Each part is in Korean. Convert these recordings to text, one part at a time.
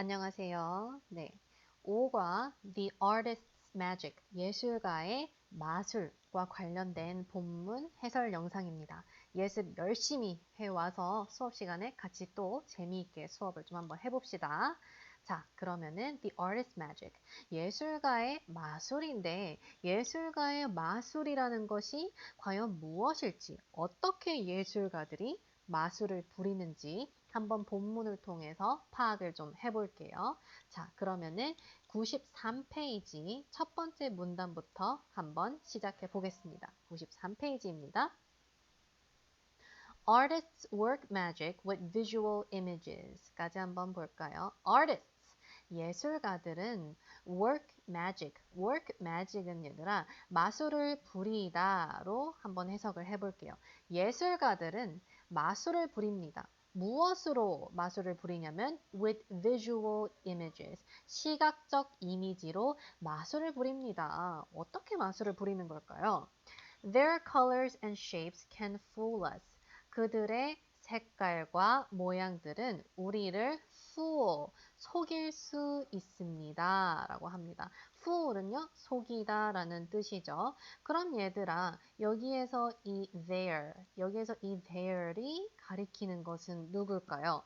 안녕하세요. 네. 5과 The Artist's Magic, 예술가의 마술과 관련된 본문 해설 영상입니다. 예습 열심히 해와서 수업 시간에 같이 또 재미있게 수업을 좀 한번 해봅시다. 자, 그러면은 The Artist's Magic, 예술가의 마술인데 예술가의 마술이라는 것이 과연 무엇일지, 어떻게 예술가들이 마술을 부리는지 한번 본문을 통해서 파악을 좀 해볼게요. 자, 그러면은 93페이지 첫 번째 문단부터 한번 시작해 보겠습니다. 93페이지입니다. Artists work magic with visual images 까지 한번 볼까요? Artists, 예술가들은 work magic은 얘들아 마술을 부리다로 한번 해석을 해볼게요. 예술가들은 마술을 부립니다. 무엇으로 마술을 부리냐면 with visual images, 시각적 이미지로 마술을 부립니다. 어떻게 마술을 부리는 걸까요? Their colors and shapes can fool us. 그들의 색깔과 모양들은 우리를 속일 수 있습니다. 라고 합니다. fool은요, 속이다 라는 뜻이죠. 그럼 얘들아, 여기에서 이 their이 가리키는 것은 누굴까요?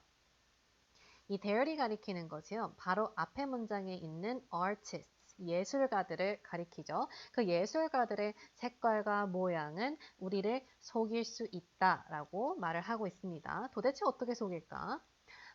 이 their이 가리키는 것이요, 바로 앞에 문장에 있는 artists, 예술가들을 가리키죠. 그 예술가들의 색깔과 모양은 우리를 속일 수 있다라고 말을 하고 있습니다. 도대체 어떻게 속일까?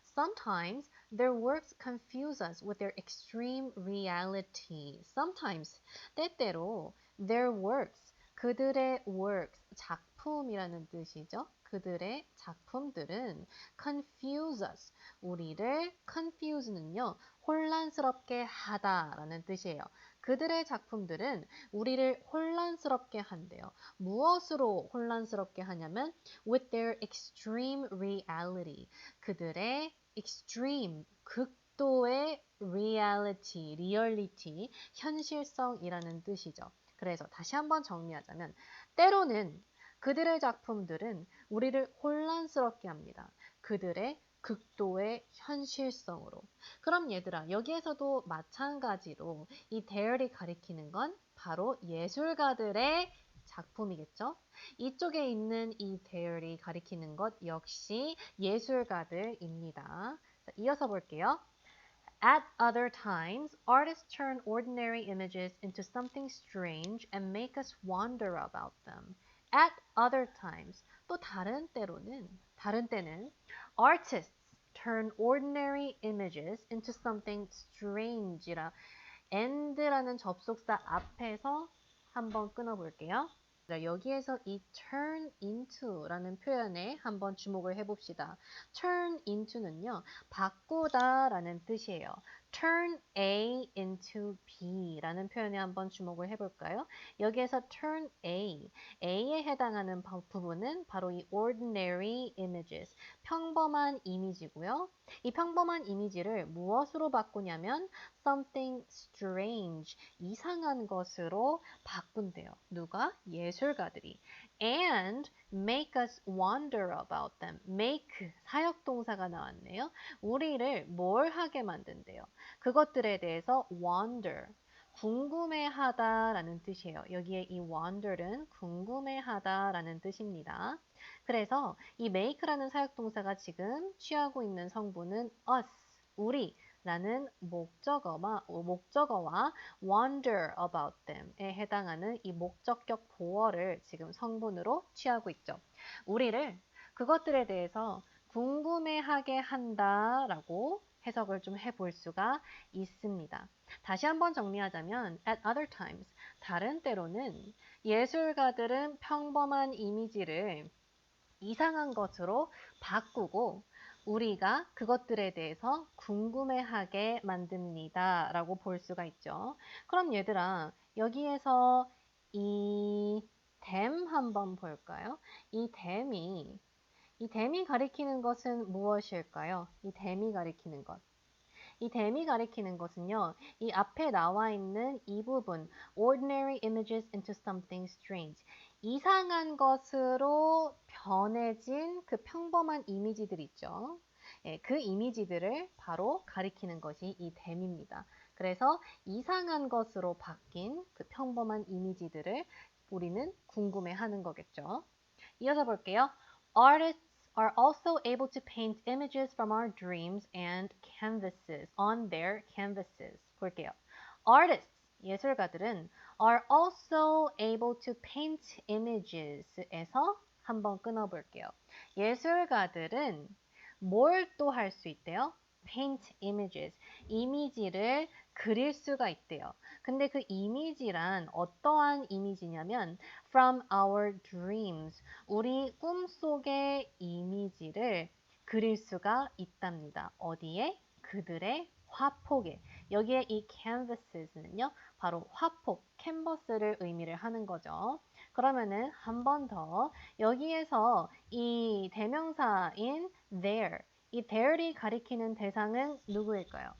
Sometimes their works confuse us with their extreme reality. Sometimes, 때때로 their works, 그들의 works, 작품이라는 뜻이죠. 그들의 작품들은 confuse us, 우리를 confuse는요, 혼란스럽게 하다라는 뜻이에요. 그들의 작품들은 우리를 혼란스럽게 한대요. 무엇으로 혼란스럽게 하냐면 with their extreme reality, 그들의 extreme, 극도의 reality, 현실성이라는 뜻이죠. 그래서 다시 한번 정리하자면 때로는 그들의 작품들은 우리를 혼란스럽게 합니다. 그들의 극도의 현실성으로. 그럼 얘들아, 여기에서도 마찬가지로 이 대열이 가리키는 건 바로 예술가들의 작품이겠죠? 이쪽에 있는 이 대열이 가리키는 것 역시 예술가들입니다. 자, 이어서 볼게요. At other times, artists turn ordinary images into something strange and make us wonder about them. At other times, 또 다른 때는 artists turn ordinary images into something strange이라 and라는 접속사 앞에서 한번 끊어볼게요. 여기에서 이 turn into라는 표현에 한번 주목을 해봅시다. turn into는요, 바꾸다라는 뜻이에요. turn A into B라는 표현에 한번 주목을 해볼까요? 여기에서 turn A에 해당하는 부분은 바로 이 ordinary images, 평범한 이미지고요. 이 평범한 이미지를 무엇으로 바꾸냐면 something strange, 이상한 것으로 바꾼대요. 누가? 예술가들이. And make us wonder about them. make, 사역동사가 나왔네요. 우리를 뭘 하게 만든대요. 그것들에 대해서 wonder, 궁금해하다라는 뜻이에요. 여기에 이 wonder는 궁금해하다라는 뜻입니다. 그래서 이 make라는 사역동사가 지금 취하고 있는 성분은 us, 우리 라는 목적어와 wonder about them에 해당하는 이 목적격 보어를 지금 성분으로 취하고 있죠. 우리를 그것들에 대해서 궁금해하게 한다라고 해석을 좀 해볼 수가 있습니다. 다시 한번 정리하자면 at other times, 다른 때로는 예술가들은 평범한 이미지를 이상한 것으로 바꾸고 우리가 그것들에 대해서 궁금해하게 만듭니다. 라고 볼 수가 있죠. 그럼 얘들아, 여기에서 이 them 한번 볼까요? 이 댐이 가리키는 것은 무엇일까요? 이 댐이 가리키는 것. 이 댐이 가리키는 것은요, 이 앞에 나와 있는 이 부분, ordinary images into something strange. 이상한 것으로 변해진 그 평범한 이미지들 있죠. 예, 그 이미지들을 바로 가리키는 것이 이 them입니다. 그래서 이상한 것으로 바뀐 그 평범한 이미지들을 우리는 궁금해하는 거겠죠. 이어서 볼게요. Artists are also able to paint images from our dreams and canvases on their canvases. 볼게요. Artists, 예술가들은 are also able to paint images에서 한번 끊어볼게요. 예술가들은 뭘 또 할 수 있대요? paint images, 이미지를 그릴 수가 있대요. 근데 그 이미지란 어떠한 이미지냐면 from our dreams, 우리 꿈속의 이미지를 그릴 수가 있답니다. 어디에? 그들의 화폭에. 여기에 이 canvases는요, 바로 화폭, 캔버스를 의미를 하는 거죠. 그러면은 한 번 더 여기에서 이 대명사인 there, 이 there이 가리키는 대상은 누구일까요?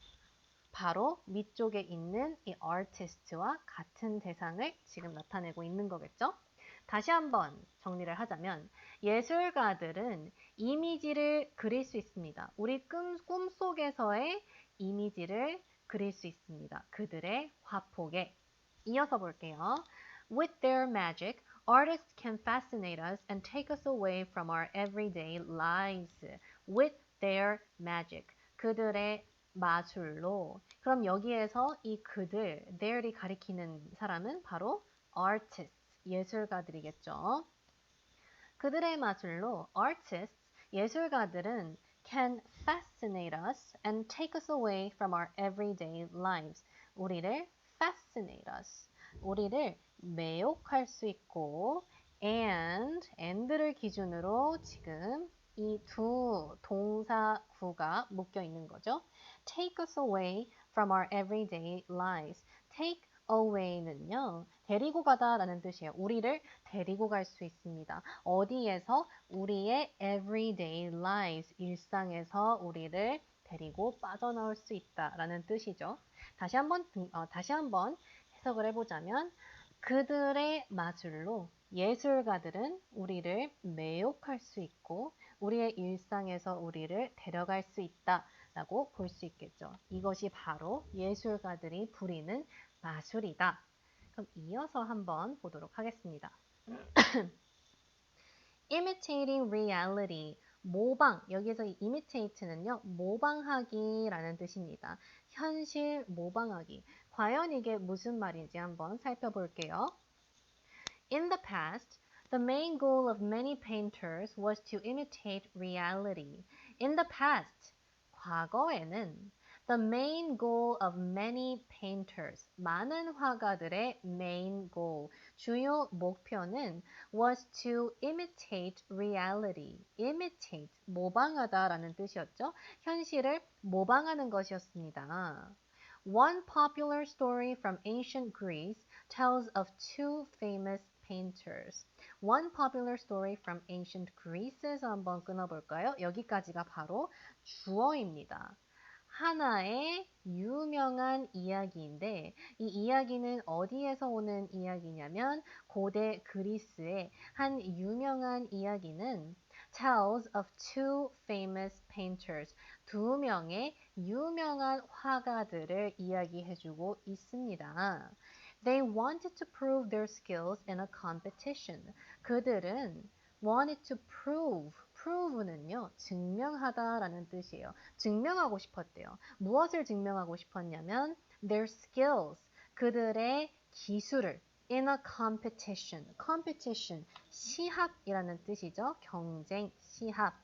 바로 위쪽에 있는 이 artist와 같은 대상을 지금 나타내고 있는 거겠죠? 다시 한번 정리를 하자면 예술가들은 이미지를 그릴 수 있습니다. 우리 꿈속에서의 이미지를 그릴 수 있습니다. 그들의 화폭에. 이어서 볼게요. With their magic, artists can fascinate us and take us away from our everyday lives. With their magic. 그들의 마술로. 그럼 여기에서 이 그들, their이 가리키는 사람은 바로 artists, 예술가들이겠죠. 그들의 마술로 artists, 예술가들은 can fascinate us and take us away from our everyday lives. 우리를 fascinate us, 우리를 매혹할 수 있고 and를 기준으로 지금 이 두 동사구가 묶여 있는 거죠. Take us away from our everyday lives. Take away는요, 데리고 가다라는 뜻이에요. 우리를 데리고 갈 수 있습니다. 어디에서? 우리의 everyday lives, 일상에서 우리를 데리고 빠져나올 수 있다라는 뜻이죠. 다시 한번 해석을 해보자면 그들의 마술로 예술가들은 우리를 매혹할 수 있고 우리의 일상에서 우리를 데려갈 수 있다라고 볼 수 있겠죠. 이것이 바로 예술가들이 부리는 마술이다. 그럼 이어서 한번 보도록 하겠습니다. Imitating reality, 모방, 여기서 이 imitate는요, 모방하기라는 뜻입니다. 현실 모방하기. 과연 이게 무슨 말인지 한번 살펴볼게요. In the past, the main goal of many painters was to imitate reality. In the past, 과거에는 the main goal of many painters, 많은 화가들의 main goal, 주요 목표는 was to imitate reality. imitate, 모방하다라는 뜻이었죠. 현실을 모방하는 것이었습니다. One popular story from ancient Greece tells of two famous painters. One popular story from ancient Greece에서 한번 끊어볼까요? 여기까지가 바로 주어입니다. 하나의 유명한 이야기인데 이 이야기는 어디에서 오는 이야기냐면 고대 그리스의 한 유명한 이야기는 tells of two famous painters. 두 명의 유명한 화가들을 이야기해주고 있습니다. They wanted to prove their skills in a competition. 그들은 wanted to prove는요, 증명하다라는 뜻이에요. 증명하고 싶었대요. 무엇을 증명하고 싶었냐면 their skills, 그들의 기술을 in a competition. competition, 시합이라는 뜻이죠. 경쟁, 시합.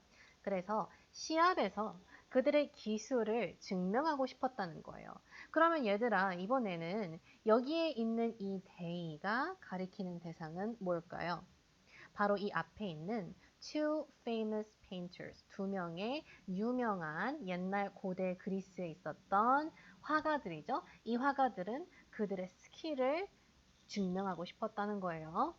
그래서 시합에서 그들의 기술을 증명하고 싶었다는 거예요. 그러면 얘들아, 이번에는 여기에 있는 이 they가 가리키는 대상은 뭘까요? 바로 이 앞에 있는 two famous painters, 두 명의 유명한 옛날 고대 그리스에 있었던 화가들이죠. 이 화가들은 그들의 스킬을 증명하고 싶었다는 거예요.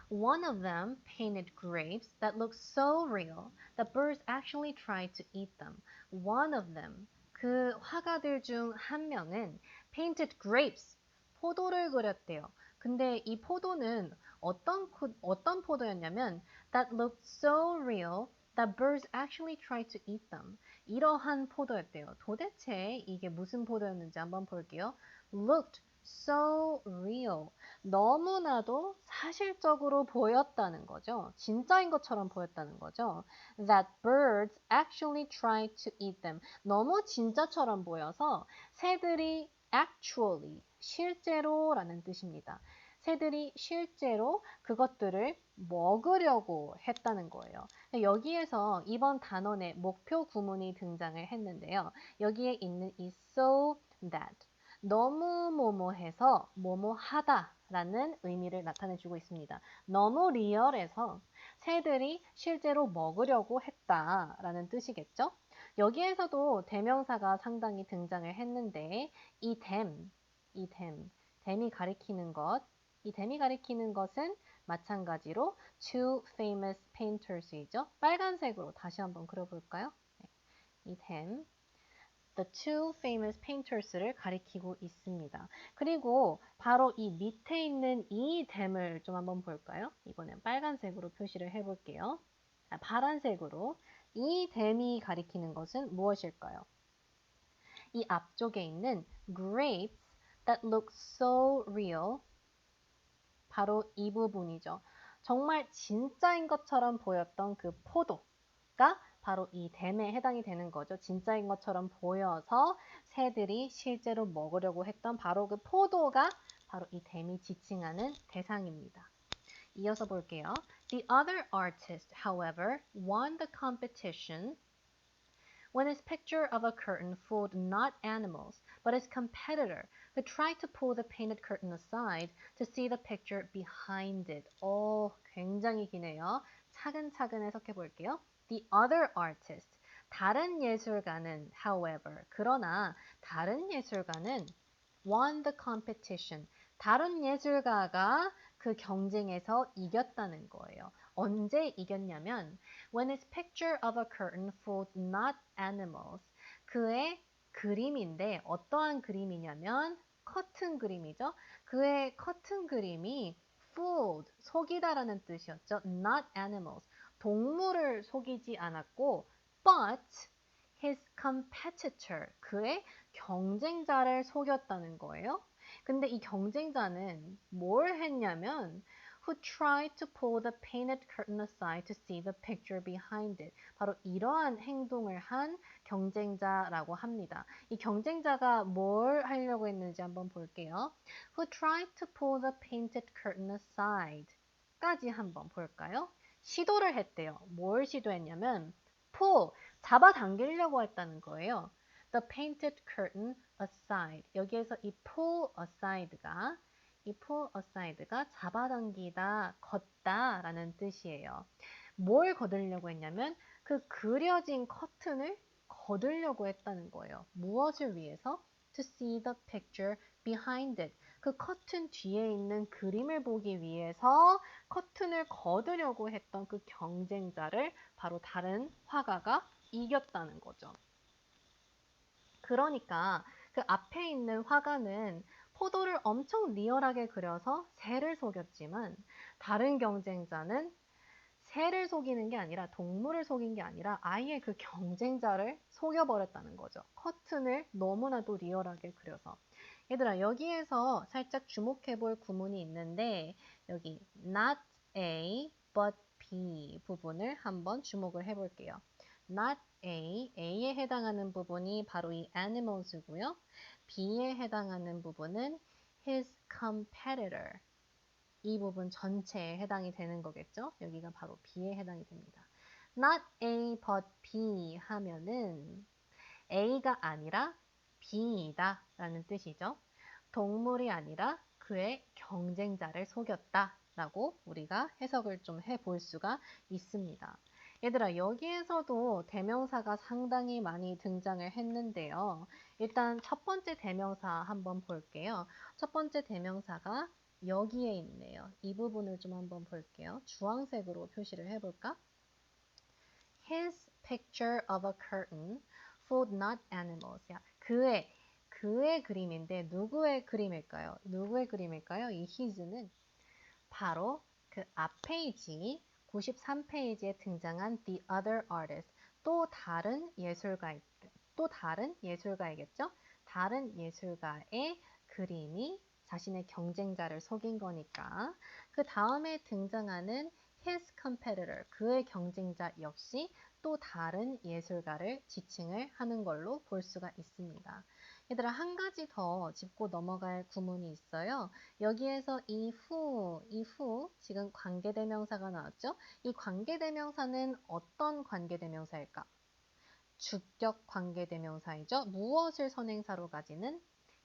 One of them painted grapes that looked so real that birds actually tried to eat them. One of them, 그 화가들 중 한 명은 painted grapes, 포도를 그렸대요. 근데 이 포도는 어떤 포도였냐면 that looked so real, that birds actually tried to eat them. 이러한 포도였대요. 도대체 이게 무슨 포도였는지 한번 볼게요. looked so real. 너무나도 사실적으로 보였다는 거죠. 진짜인 것처럼 보였다는 거죠. That birds actually tried to eat them. 너무 진짜처럼 보여서 새들이 actually, 실제로라는 뜻입니다. 새들이 실제로 그것들을 먹으려고 했다는 거예요. 여기에서 이번 단원의 목표 구문이 등장을 했는데요. 여기에 있는 이 so that 너무 뭐뭐해서 뭐뭐하다 라는 의미를 나타내주고 있습니다. 너무 리얼해서 새들이 실제로 먹으려고 했다라는 뜻이겠죠? 여기에서도 대명사가 상당히 등장을 했는데 이 댐이 가리키는 것은 마찬가지로 two famous painters이죠. 빨간색으로 다시 한번 그려볼까요? 이 댐, the two famous painters를 가리키고 있습니다. 그리고 바로 이 밑에 있는 이 댐을 좀 한번 볼까요? 이번엔 빨간색으로 표시를 해볼게요. 파란색으로 이 댐이 가리키는 것은 무엇일까요? 이 앞쪽에 있는 grapes that look so real, 바로 이 부분이죠. 정말 진짜인 것처럼 보였던 그 포도가 바로 이 댐에 해당이 되는 거죠. 진짜인 것처럼 보여서 새들이 실제로 먹으려고 했던 바로 그 포도가 바로 이 댐이 지칭하는 대상입니다. 이어서 볼게요. The other artist, however, won the competition when his picture of a curtain fooled not animals, but his competitor, who tried to pull the painted curtain aside to see the picture behind it. 굉장히 기네요. 차근차근 해석해 볼게요. The other artist, 다른 예술가는, however, 그러나 다른 예술가는 won the competition, 다른 예술가가 그 경쟁에서 이겼다는 거예요. 언제 이겼냐면 when his picture of a curtain fooled not animals, 그의 그림인데 어떠한 그림이냐면 커튼 그림이죠. 그의 커튼 그림이 fooled, 속이다라는 뜻이었죠. not animals, 동물을 속이지 않았고 but his competitor, 그의 경쟁자를 속였다는 거예요. 근데 이 경쟁자는 뭘 했냐면 who tried to pull the painted curtain aside to see the picture behind it. 바로 이러한 행동을 한 경쟁자라고 합니다. 이 경쟁자가 뭘 하려고 했는지 한번 볼게요. Who tried to pull the painted curtain aside 까지 한번 볼까요? 시도를 했대요. 뭘 시도했냐면 pull, 잡아당기려고 했다는 거예요. The painted curtain aside. 여기에서 이 pull aside가 잡아당기다, 걷다라는 뜻이에요. 뭘 거두려고 했냐면 그 그려진 커튼을 거두려고 했다는 거예요. 무엇을 위해서? To see the picture behind it. 그 커튼 뒤에 있는 그림을 보기 위해서 커튼을 거두려고 했던 그 경쟁자를 바로 다른 화가가 이겼다는 거죠. 그러니까 그 앞에 있는 화가는 포도를 엄청 리얼하게 그려서 새를 속였지만 다른 경쟁자는 새를 속이는 게 아니라 동물을 속인 게 아니라 아예 그 경쟁자를 속여버렸다는 거죠. 커튼을 너무나도 리얼하게 그려서. 얘들아, 여기에서 살짝 주목해 볼 구문이 있는데 여기 not A but B 부분을 한번 주목을 해 볼게요. not A에 해당하는 부분이 바로 이 animals고요. B에 해당하는 부분은 his competitor. 이 부분 전체에 해당이 되는 거겠죠? 여기가 바로 B에 해당이 됩니다. Not A but B 하면은 A가 아니라 B이다 라는 뜻이죠. 동물이 아니라 그의 경쟁자를 속였다 라고 우리가 해석을 좀 해볼 수가 있습니다. 얘들아, 여기에서도 대명사가 상당히 많이 등장을 했는데요. 일단 첫 번째 대명사 한번 볼게요. 첫 번째 대명사가 여기에 있네요. 이 부분을 좀 한번 볼게요. 주황색으로 표시를 해볼까? His picture of a curtain fooled not animals. 그의 그림인데 누구의 그림일까요? 누구의 그림일까요? 이 his는 바로 그 앞 페이지 93페이지에 등장한 the other artist, 또 다른 예술가이겠죠? 다른 예술가의 그림이 자신의 경쟁자를 속인 거니까 그 다음에 등장하는 his competitor, 그의 경쟁자 역시 또 다른 예술가를 지칭을 하는 걸로 볼 수가 있습니다. 얘들아, 한 가지 더 짚고 넘어갈 구문이 있어요. 여기에서 이후 지금 관계대명사가 나왔죠? 이 관계대명사는 어떤 관계대명사일까? 주격 관계대명사이죠. 무엇을 선행사로 가지는?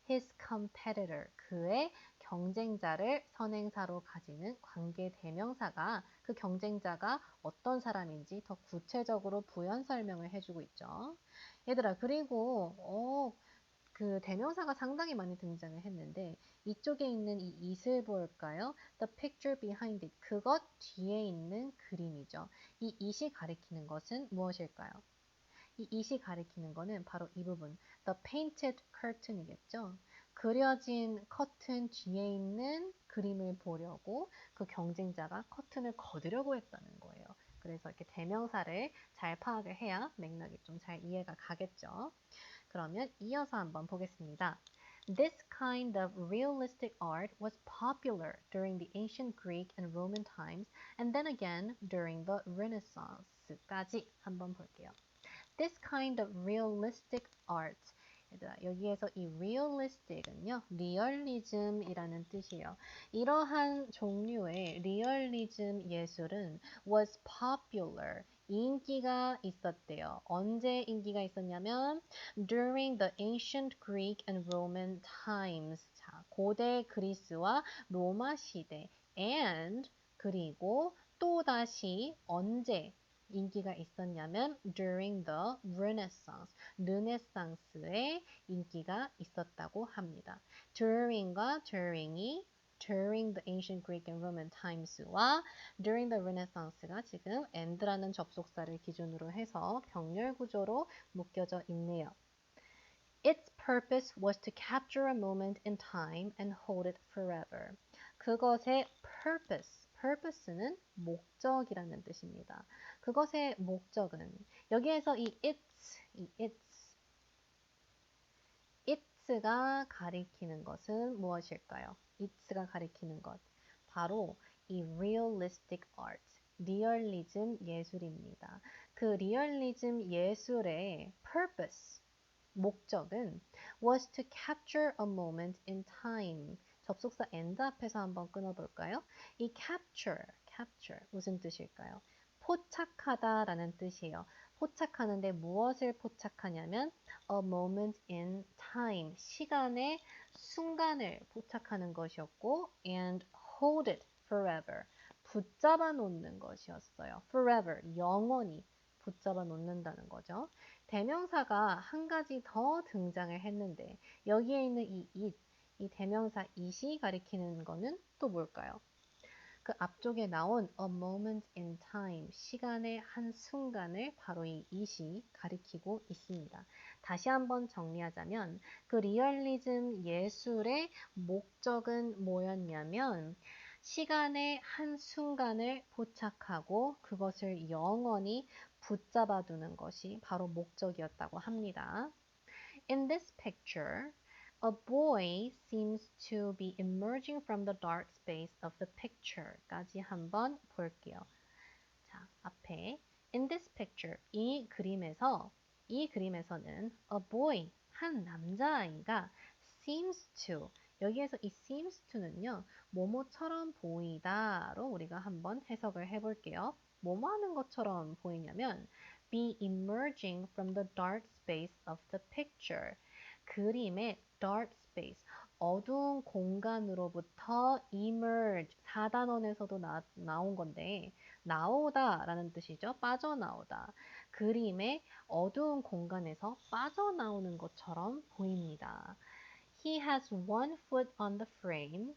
his competitor, 그의 경쟁자를 선행사로 가지는 관계대명사가 그 경쟁자가 어떤 사람인지 더 구체적으로 부연 설명을 해주고 있죠. 얘들아, 그리고 그 대명사가 상당히 많이 등장을 했는데 이쪽에 있는 이 it을 볼까요? The picture behind it, 그것 뒤에 있는 그림이죠. 이 it이 가리키는 것은 무엇일까요? 이 it이 가리키는 거는 바로 이 부분, the painted curtain이겠죠. 그려진 커튼 뒤에 있는 그림을 보려고 그 경쟁자가 커튼을 거두려고 했다는 거예요. 그래서 이렇게 대명사를 잘 파악을 해야 맥락이 좀 잘 이해가 가겠죠. 그러면 이어서 한번 보겠습니다. This kind of realistic art was popular during the ancient Greek and Roman times and then again during the Renaissance까지 한번 볼게요. This kind of realistic art. 얘들아, 여기에서 이 realistic은요, 리얼리즘이라는 뜻이에요. 이러한 종류의 리얼리즘 예술은 was popular, 인기가 있었대요. 언제 인기가 있었냐면 during the ancient Greek and Roman times. 자, 고대 그리스와 로마 시대 and 그리고 또다시 언제 인기가 있었냐면 during the Renaissance, 르네상스에 인기가 있었다고 합니다. during과 during이 during the ancient Greek and Roman times와 during the Renaissance가 지금 and라는 접속사를 기준으로 해서 병렬 구조로 묶여져 있네요. Its purpose was to capture a moment in time and hold it forever. 그것의 purpose는 목적이라는 뜻입니다. 그것의 목적은 여기에서 이 it's가 가리키는 것은 무엇일까요? it's가 가리키는 것 바로 이 realistic art, 리얼리즘 예술입니다. 그 리얼리즘 예술의 purpose, 목적은 was to capture a moment in time. 접속사 and 앞에서 한번 끊어볼까요? 이 capture 무슨 뜻일까요? 포착하다라는 뜻이에요. 포착하는데 무엇을 포착하냐면 a moment in time, 시간의 순간을 포착하는 것이었고 and hold it forever, 붙잡아 놓는 것이었어요. forever, 영원히 붙잡아 놓는다는 거죠. 대명사가 한 가지 더 등장을 했는데 여기에 있는 이 대명사 it이 가리키는 거는 또 뭘까요? 그 앞쪽에 나온 a moment in time, 시간의 한 순간을 바로 이 it이 가리키고 있습니다. 다시 한번 정리하자면 그 리얼리즘 예술의 목적은 뭐였냐면 시간의 한 순간을 포착하고 그것을 영원히 붙잡아 두는 것이 바로 목적이었다고 합니다. In this picture, a boy seems to be emerging from the dark space of the picture까지 한번 볼게요. 자, 앞에 in this picture, 이 그림에서는 a boy, 한 남자아이가 seems to, 여기에서 이 seems to는요, 뭐뭐처럼 보이다로 우리가 한번 해석을 해볼게요. 뭐뭐 하는 것처럼 보이냐면 be emerging from the dark space of the picture. 그림의 dark space, 어두운 공간으로부터 emerge, 4단원에서도 나온 건데 나오다 라는 뜻이죠. 빠져나오다. 그림의 어두운 공간에서 빠져나오는 것처럼 보입니다. He has one foot on the frame,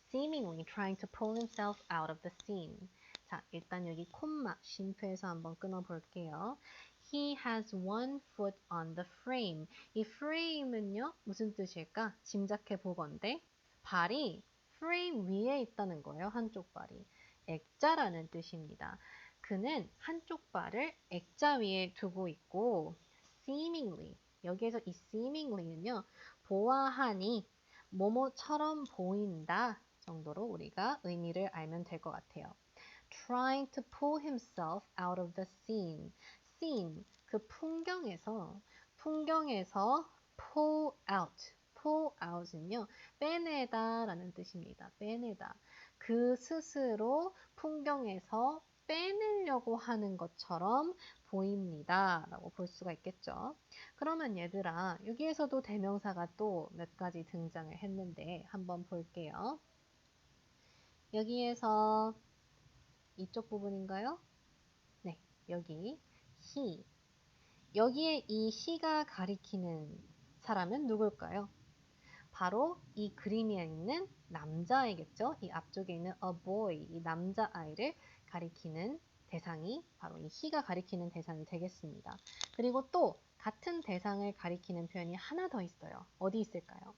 seemingly trying to pull himself out of the scene. 자, 일단 여기 콤마, 쉼표에서 한번 끊어볼게요. He has one foot on the frame. 이 frame은요, 무슨 뜻일까? 짐작해 보건대 발이 프레임 위에 있다는 거예요. 한쪽 발이. 액자라는 뜻입니다. 그는 한쪽 발을 액자 위에 두고 있고 seemingly 여기에서 이 seemingly는요. 보아하니 뭐뭐처럼 보인다 정도로 우리가 의미를 알면 될 것 같아요. Trying to pull himself out of the scene 그 풍경에서 pull out은요. 빼내다 라는 뜻입니다. 빼내다. 그 스스로 풍경에서 빼내려고 하는 것처럼 보입니다. 라고 볼 수가 있겠죠. 그러면 얘들아, 여기에서도 대명사가 또 몇 가지 등장을 했는데 한번 볼게요. 여기에서 이쪽 부분인가요? 네, 여기 he. 여기에 이 he가 가리키는 사람은 누굴까요? 바로 이 그림에 있는 남자아이겠죠? 이 앞쪽에 있는 a boy, 이 남자아이를 가리키는 대상이 바로 이 he가 가리키는 대상이 되겠습니다. 그리고 또 같은 대상을 가리키는 표현이 하나 더 있어요. 어디 있을까요?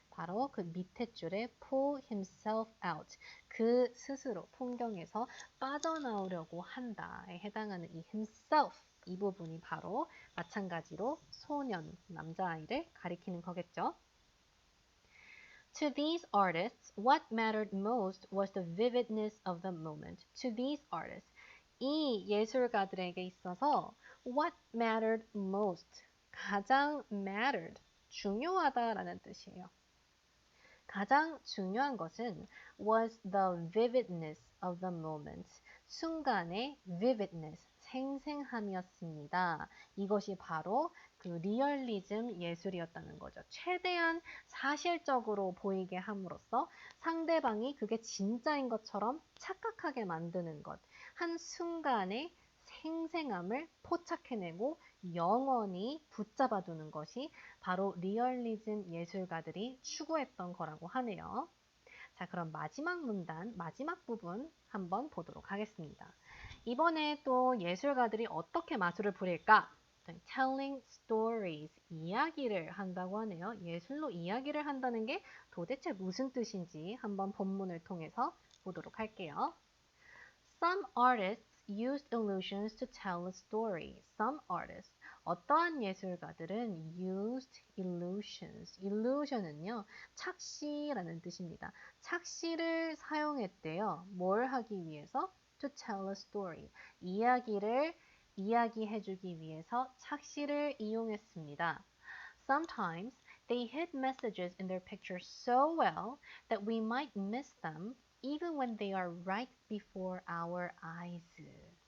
바로 그 밑에 줄에 pull himself out, 그 스스로 풍경에서 빠져나오려고 한다에 해당하는 이 himself, 이 부분이 바로 마찬가지로 소년, 남자아이를 가리키는 거겠죠. To these artists, what mattered most was the vividness of the moment. To these artists, 이 예술가들에게 있어서 what mattered most, 가장 mattered, 중요하다라는 뜻이에요. 가장 중요한 것은 was the vividness of the moment. 순간의 vividness, 생생함이었습니다. 이것이 바로 그 리얼리즘 예술이었다는 거죠. 최대한 사실적으로 보이게 함으로써 상대방이 그게 진짜인 것처럼 착각하게 만드는 것. 한 순간의 생생함을 포착해내고 영원히 붙잡아두는 것이 바로 리얼리즘 예술가들이 추구했던 거라고 하네요. 자, 그럼 마지막 문단, 마지막 부분 한번 보도록 하겠습니다. 이번에 또 예술가들이 어떻게 마술을 부릴까? telling stories, 이야기를 한다고 하네요. 예술로 이야기를 한다는 게 도대체 무슨 뜻인지 한번 본문을 통해서 보도록 할게요. Some artists used illusions to tell a story. Some artists. 어떠한 예술가들은 used illusions. illusion은요, 착시라는 뜻입니다. 착시를 사용했대요. 뭘 하기 위해서? To tell a story. 이야기를 이야기해주기 위해서 착시를 이용했습니다. Sometimes they hid messages in their pictures so well that we might miss them even when they are right before our eyes.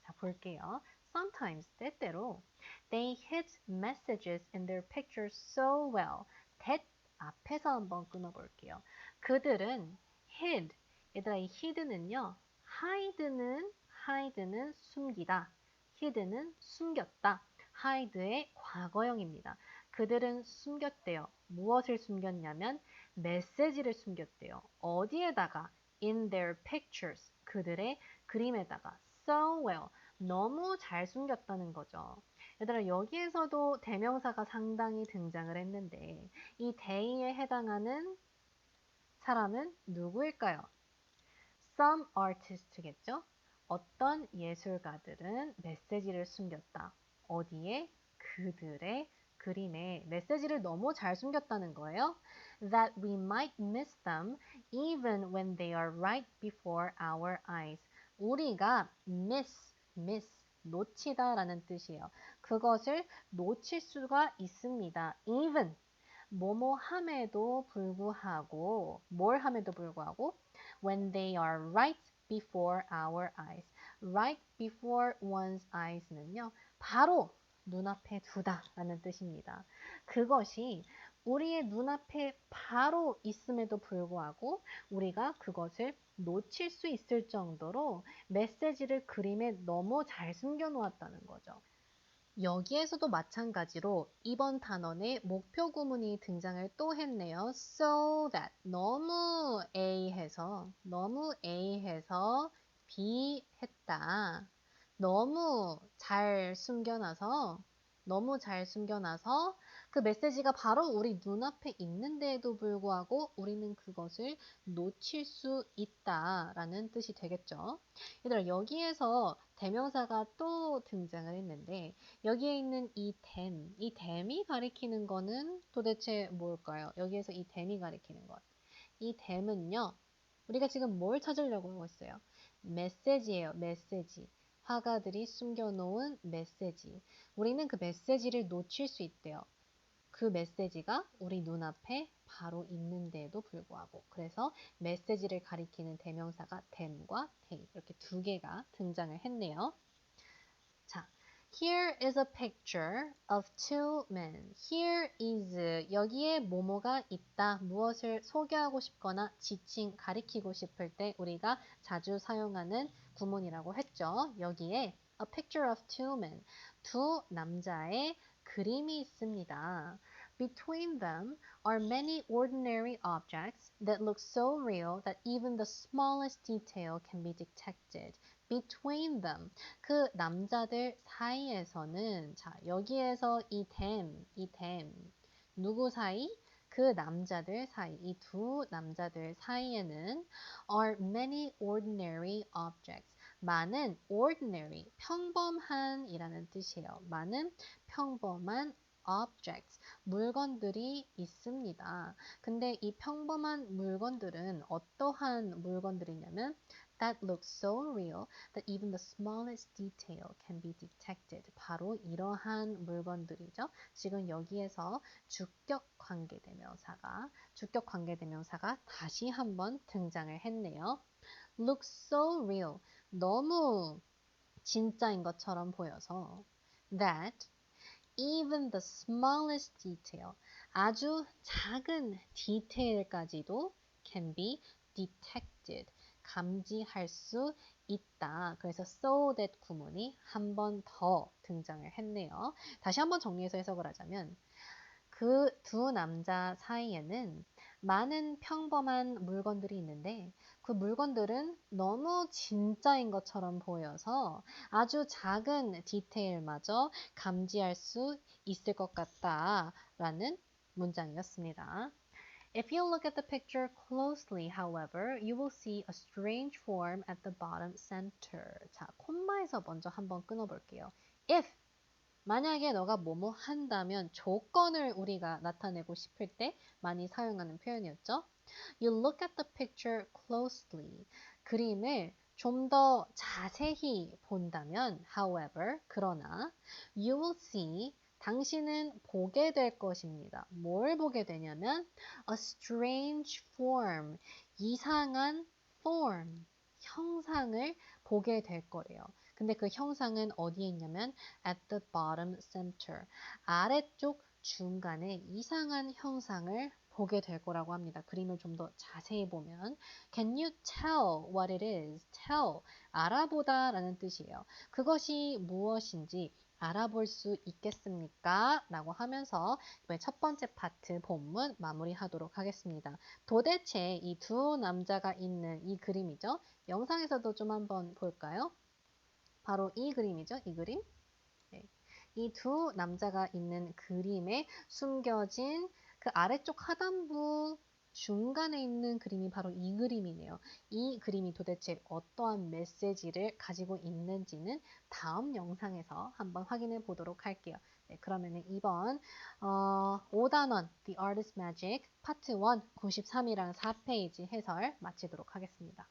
자, 볼게요. Sometimes, 때때로 they hid messages in their pictures so well that 앞에서 한번 끊어볼게요. 그들은 hid, 얘들아 이 hid는요, hide는 숨기다, hid는 숨겼다, hide의 과거형입니다. 그들은 숨겼대요. 무엇을 숨겼냐면 메시지를 숨겼대요. 어디에다가? In their pictures. 그들의 그림에다가. So well. 너무 잘 숨겼다는 거죠. 얘들아 여기에서도 대명사가 상당히 등장을 했는데 이 they에 해당하는 사람은 누구일까요? Some artist겠죠? 어떤 예술가들은 메시지를 숨겼다. 어디에? 그들의 그림에 메시지를 너무 잘 숨겼다는 거예요. That we might miss them even when they are right before our eyes. 우리가 miss, 놓치다 라는 뜻이에요. 그것을 놓칠 수가 있습니다. even, 뭐뭐 함에도 불구하고, 뭘 함에도 불구하고, when they are right before our eyes. right before one's eyes는요, 바로 눈앞에 두다 라는 뜻입니다. 그것이 우리의 눈앞에 바로 있음에도 불구하고 우리가 그것을 놓칠 수 있을 정도로 메시지를 그림에 너무 잘 숨겨 놓았다는 거죠. 여기에서도 마찬가지로 이번 단원에 목표 구문이 등장을 또 했네요. So that 너무 A해서 B 했다. 너무 잘 숨겨놔서 너무 잘 숨겨놔서 그 메시지가 바로 우리 눈앞에 있는데도 불구하고 우리는 그것을 놓칠 수 있다라는 뜻이 되겠죠. 얘들아, 여기에서 대명사가 또 등장을 했는데 여기에 있는 이 then이 가리키는 거는 도대체 뭘까요? 여기에서 이 then이 가리키는 것. 이 then은요. 우리가 지금 뭘 찾으려고 하고 있어요? 메시지예요. 메시지. 화가들이 숨겨놓은 메시지. 우리는 그 메시지를 놓칠 수 있대요. 그 메시지가 우리 눈앞에 바로 있는데도 불구하고. 그래서 메시지를 가리키는 대명사가 then과 they 이렇게 두 개가 등장을 했네요. 자, here is a picture of two men. Here is 여기에 뭐뭐가 있다. 무엇을 소개하고 싶거나 지칭 가리키고 싶을 때 우리가 자주 사용하는 구문이라고 했죠. 여기에 a picture of two men. 두 남자의 그림이 있습니다. Between them are many ordinary objects that look so real that even the smallest detail can be detected. Between them. 그 남자들 사이에서는 자, 여기에서 이 them 누구 사이? 그 남자들 사이, 이 두 남자들 사이에는 are many ordinary objects. 많은 ordinary, 평범한이라는 뜻이에요. 많은 평범한 objects, 물건들이 있습니다. 근데 이 평범한 물건들은 어떠한 물건들이냐면 that looks so real that even the smallest detail can be detected. 바로 이러한 물건들이죠. 지금 여기에서 주격 관계대명사가 다시 한번 등장을 했네요. look so real. 너무 진짜인 것처럼 보여서 that even the smallest detail, 아주 작은 디테일까지도 can be detected, 감지할 수 있다. 그래서 so that 구문이 한 번 더 등장을 했네요. 다시 한번 정리해서 해석을 하자면 그 두 남자 사이에는 많은 평범한 물건들이 있는데 그 물건들은 너무 진짜인 것처럼 보여서 아주 작은 디테일마저 감지할 수 있을 것 같다라는 문장이었습니다. If you look at the picture closely, however, you will see a strange form at the bottom center. 자, 콤마에서 먼저 한번 끊어볼게요. If 만약에 너가 뭐뭐 한다면 조건을 우리가 나타내고 싶을 때 많이 사용하는 표현이었죠. You look at the picture closely. 그림을 좀 더 자세히 본다면, however, 그러나, you will see, 당신은 보게 될 것입니다. 뭘 보게 되냐면, a strange form, 이상한 form, 형상을 보게 될 거래요. 근데 그 형상은 어디에 있냐면 at the bottom center, 아래쪽 중간에 이상한 형상을 보게 될 거라고 합니다. 그림을 좀 더 자세히 보면 Can you tell what it is? tell, 알아보다 라는 뜻이에요. 그것이 무엇인지 알아볼 수 있겠습니까? 라고 하면서 첫 번째 파트 본문 마무리하도록 하겠습니다. 도대체 이 두 남자가 있는 이 그림이죠. 영상에서도 좀 한번 볼까요? 바로 이 그림이죠. 이 그림. 네. 이 두 남자가 있는 그림에 숨겨진 그 아래쪽 하단부 중간에 있는 그림이 바로 이 그림이네요. 이 그림이 도대체 어떠한 메시지를 가지고 있는지는 다음 영상에서 한번 확인해 보도록 할게요. 네, 그러면 이번 5단원 The Artist Magic 파트 1 93이랑 4페이지 해설 마치도록 하겠습니다.